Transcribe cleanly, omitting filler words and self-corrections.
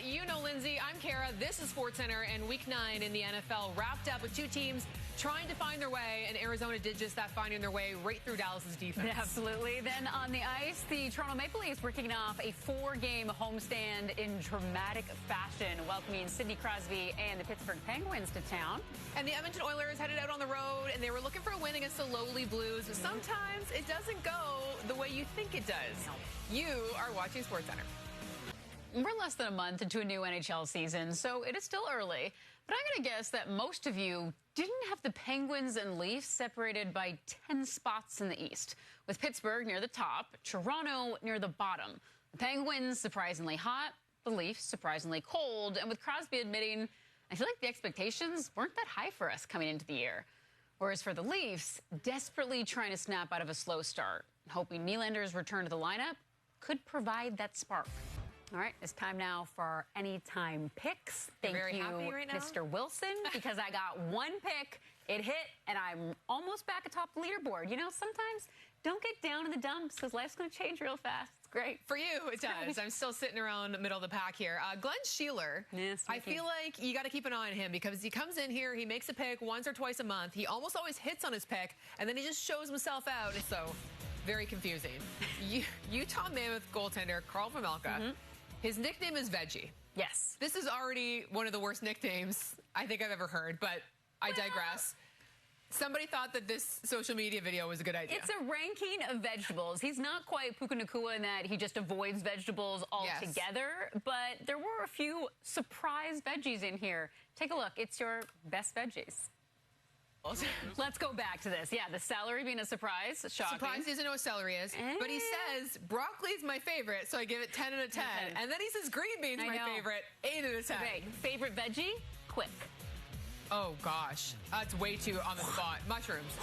You know Lindsay, I'm Kara. This is SportsCentre, and Week 9 in the NFL wrapped up with two teams trying to find their way, and Arizona did just that, finding their way right through Dallas's defense. Yeah, absolutely. Then on the ice, the Toronto Maple Leafs were kicking off a 4-game homestand in dramatic fashion, welcoming Sidney Crosby and the Pittsburgh Penguins to town. And the Edmonton Oilers headed out on the road, and they were looking for a win against the lowly Blues. Sometimes it doesn't go the way you think it does. No. You are watching SportsCentre. We're less than a month into a new NHL season, so it is still early. But I'm going to guess that most of you didn't have the Penguins and Leafs separated by 10 spots in the East, with Pittsburgh near the top, Toronto near the bottom. The Penguins surprisingly hot, the Leafs surprisingly cold, and with Crosby admitting, I feel like the expectations weren't that high for us coming into the year. Whereas for the Leafs, desperately trying to snap out of a slow start, hoping Nylander's return to the lineup could provide that spark. All right, it's time now for our anytime picks. Thank you, right Mr. Wilson, because I got one pick, it hit, and I'm almost back atop the leaderboard. You know, sometimes don't get down in the dumps because life's going to change real fast. It's great. For you, it does. I'm still sitting around the middle of the pack here. Glenn Sheeler, yes, I feel like you got to keep an eye on him because he comes in here, he makes a pick once or twice a month. He almost always hits on his pick, and then he just shows himself out. So, very confusing. Utah Mammoth goaltender Carl Vejmelka. His nickname is Veggie. Yes. This is already one of the worst nicknames I think I've ever heard, but I digress. Somebody thought that this social media video was a good idea. It's a ranking of vegetables. He's not quite Puka Nacua in that he just avoids vegetables altogether, but there were a few surprise veggies in here. Take a look. It's your best veggies. Let's go back to this. Yeah, the celery being a surprise. Shocking. Surprised he doesn't know what celery is. But he says, broccoli's my favorite, so I give it 10 out of 10. And then he says green beans my favorite, 8 out of 10. Okay, favorite veggie? Quick. Oh, gosh. That's way too on the spot. Mushrooms.